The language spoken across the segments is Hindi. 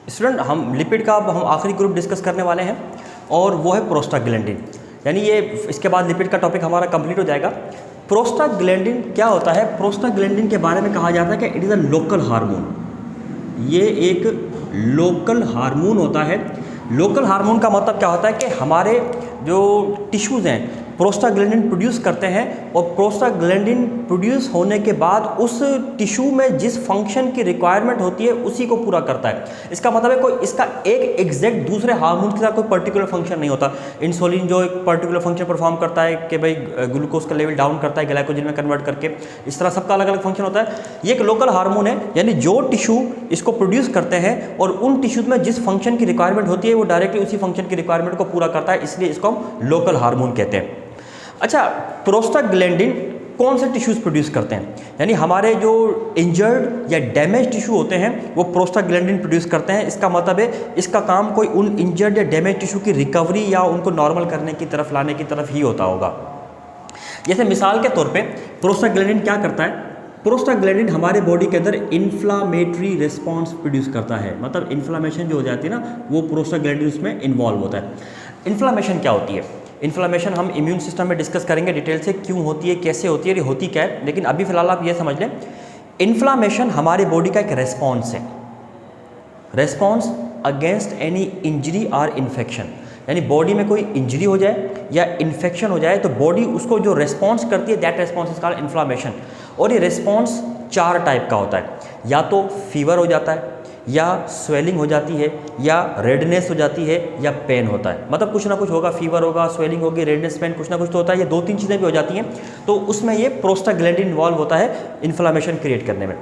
स्टूडेंट हम लिपिड का अब हम आखिरी ग्रुप डिस्कस करने वाले हैं और वो है प्रोस्टाग्लैंडिन। यानी ये इसके बाद लिपिड का टॉपिक हमारा कंप्लीट हो जाएगा। प्रोस्टाग्लैंडिन क्या होता है? प्रोस्टाग्लैंडिन के बारे में कहा जाता है कि it is a local hormone. ये एक लोकल हार्मोन होता है। लोकल हार्मोन का मतलब क्या होता है कि हमारे जो टिश्यूज़ हैं प्रोस्टाग्लैंडिन प्रोड्यूस करते हैं और प्रोस्टाग्लैंडिन प्रोड्यूस होने के बाद उस टिश्यू में जिस फंक्शन की रिक्वायरमेंट होती है उसी को पूरा करता है। इसका मतलब है कोई इसका एक एग्जैक्ट दूसरे हार्मोन के साथ कोई पर्टिकुलर फंक्शन नहीं होता। इंसुलिन जो एक पर्टिकुलर फंक्शन परफॉर्म करता है कि भाई ग्लूकोज का लेवल डाउन करता है ग्लाइकोजन में कन्वर्ट करके, इस तरह सबका अलग अलग फंक्शन होता है। ये एक लोकल हार्मोन है, यानी जो टिश्यू इसको प्रोड्यूस करते हैं और उन टिश्यूज में जिस फंक्शन की रिक्वायरमेंट होती है वो डायरेक्टली उसी फंक्शन की रिक्वायरमेंट को पूरा करता है, इसलिए इसको हम लोकल हार्मोन कहते हैं। अच्छा, प्रोस्टाग्लैंडिन कौन से टिश्यूज़ प्रोड्यूस करते हैं? यानी हमारे जो इंजर्ड या डैमेज टिश्यू होते हैं वो प्रोस्टाग्लैंडिन प्रोड्यूस करते हैं। इसका मतलब है इसका काम कोई उन इंजर्ड या डैमेज टिश्यू की रिकवरी या उनको नॉर्मल करने की तरफ लाने की तरफ ही होता होगा। जैसे मिसाल के तौर पे प्रोस्टाग्लैंडिन क्या करता है? प्रोस्टाग्लैंडिन हमारे बॉडी के अंदर इन्फ्लामेटरी रिस्पॉन्स प्रोड्यूस करता है। मतलब इन्फ्लामेशन जो हो जाती है ना, वो प्रोस्टाग्लैंडिन उसमें इन्वॉल्व होता है। इन्फ्लामेशन क्या होती है? इन्फ्लामेशन हम इम्यून सिस्टम में डिस्कस करेंगे डिटेल से, क्यों होती है, कैसे होती है, ये होती क्या है। लेकिन अभी फिलहाल आप ये समझ लें, इन्फ्लामेशन हमारे बॉडी का एक रेस्पॉन्स है, रेस्पॉन्स अगेंस्ट एनी इंजरी और इन्फेक्शन। यानी बॉडी में कोई इंजरी हो जाए या इन्फेक्शन हो जाए तो बॉडी उसको जो रेस्पॉन्स करती है, that response is called inflammation. और ये रेस्पॉन्स 4 टाइप का होता है। या तो फीवर हो जाता है, या स्वेलिंग हो जाती है, या रेडनेस हो जाती है, या पेन होता है। मतलब कुछ ना कुछ होगा, फीवर होगा, स्वेलिंग होगी, रेडनेस, पेन, कुछ ना कुछ तो होता है। ये 2-3 चीज़ें भी हो जाती हैं, तो उसमें ये प्रोस्टाग्लैंडिन इन्वॉल्व होता है इन्फ्लामेशन क्रिएट करने में।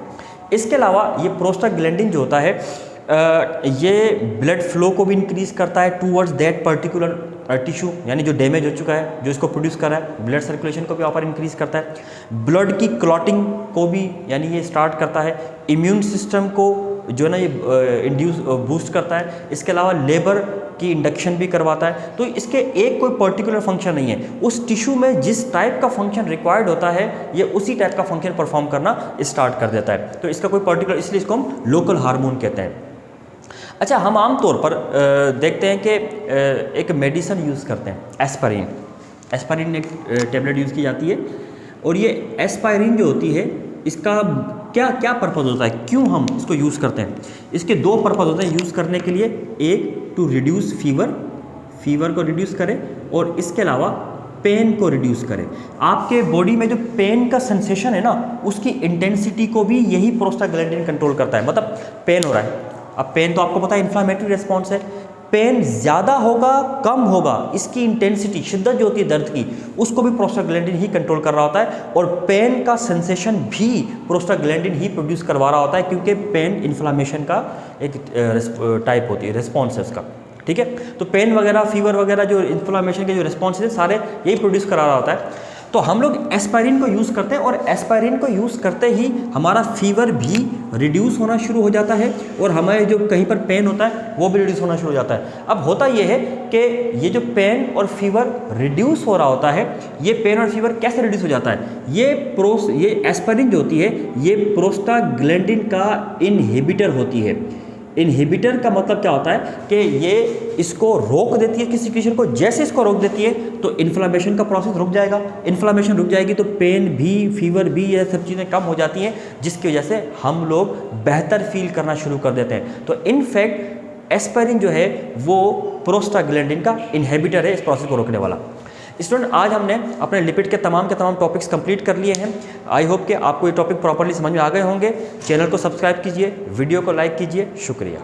इसके अलावा ये प्रोस्टाग्लैंडिन जो होता है ये ब्लड फ्लो को भी इंक्रीज करता है टूवर्ड्स दैट पर्टिकुलर टिश्यू, यानी जो डैमेज हो चुका है, जो इसको प्रोड्यूस कर रहा है। ब्लड सर्कुलेशन को भी ऑपर इंक्रीज करता है। ब्लड की क्लॉटिंग को भी यानी ये स्टार्ट करता है। इम्यून सिस्टम को जो ना ये इंड्यूस बूस्ट करता है। इसके अलावा लेबर की इंडक्शन भी करवाता है। तो इसके एक कोई पर्टिकुलर फंक्शन नहीं है, उस टिश्यू में जिस टाइप का फंक्शन रिक्वायर्ड होता है ये उसी टाइप का फंक्शन परफॉर्म करना स्टार्ट कर देता है। तो इसका कोई पर्टिकुलर, इसलिए इसको हम लोकल हार्मोन कहते हैं। अच्छा, हम आमतौर पर देखते हैं कि एक मेडिसिन यूज़ करते हैं, एस्पाइरिन। एस्पाइरिन एक टेबलेट यूज़ की जाती है और ये एस्पाइरिन जो होती है इसका क्या क्या पर्पज़ होता है, क्यों हम इसको यूज़ करते हैं? इसके 2 पर्पज़ होते हैं यूज़ करने के लिए। एक, टू रिड्यूस फीवर को रिड्यूस करें, और इसके अलावा पेन को रिड्यूस करें। आपके बॉडी में जो पेन का सेंसेशन है ना, उसकी इंटेंसिटी को भी यही प्रोस्टाग्लैंडिन कंट्रोल करता है। मतलब पेन हो रहा है, अब पेन तो आपको पता है इन्फ्लामेटरी रिस्पॉन्स है। पेन ज़्यादा होगा कम होगा, इसकी इंटेंसिटी, शिद्दत जो होती है दर्द की, उसको भी प्रोस्टाग्लैंडिन ही कंट्रोल कर रहा होता है। और पेन का सेंसेशन भी प्रोस्टाग्लैंडिन ही प्रोड्यूस करवा रहा होता है, क्योंकि पेन इन्फ्लामेशन का एक टाइप होती है, रिस्पॉन्स है उसका। ठीक है, तो पेन वगैरह, फीवर वगैरह जो इन्फ्लामेशन के जो रिस्पॉन्स है सारे यही प्रोड्यूस करा रहा होता है। तो हम लोग एस्पाइरिन को यूज़ करते हैं और एस्पाइरिन को यूज़ करते ही हमारा फीवर भी रिड्यूस होना शुरू हो जाता है और हमारे जो कहीं पर पेन होता है वो भी रिड्यूस होना शुरू हो जाता है। अब होता ये है कि ये जो पेन और फीवर रिड्यूस हो रहा होता है, ये पेन और फीवर कैसे रिड्यूस हो जाता है? ये एस्पाइरिन जो होती है ये प्रोस्टाग्लैंडिन का इनहिबिटर होती है। इनहिबिटर का मतलब क्या होता है कि ये इसको रोक देती है किसी कंडीशन को। जैसे इसको रोक देती है तो इन्फ्लामेशन का प्रोसेस रुक जाएगा। इन्फ्लामेशन रुक जाएगी तो पेन भी, फीवर भी, ये सब चीज़ें कम हो जाती हैं, जिसकी वजह से हम लोग बेहतर फील करना शुरू कर देते हैं। तो इनफैक्ट एस्पाइरिन जो है वो प्रोस्टाग्लैंडिन का इनहिबिटर है, इस प्रोसेस को रोकने वाला। स्टूडेंट, आज हमने अपने लिपिड के तमाम टॉपिक्स कंप्लीट कर लिए हैं। आई होप कि आपको ये टॉपिक प्रॉपर्ली समझ में आ गए होंगे। चैनल को सब्सक्राइब कीजिए, वीडियो को लाइक कीजिए। शुक्रिया।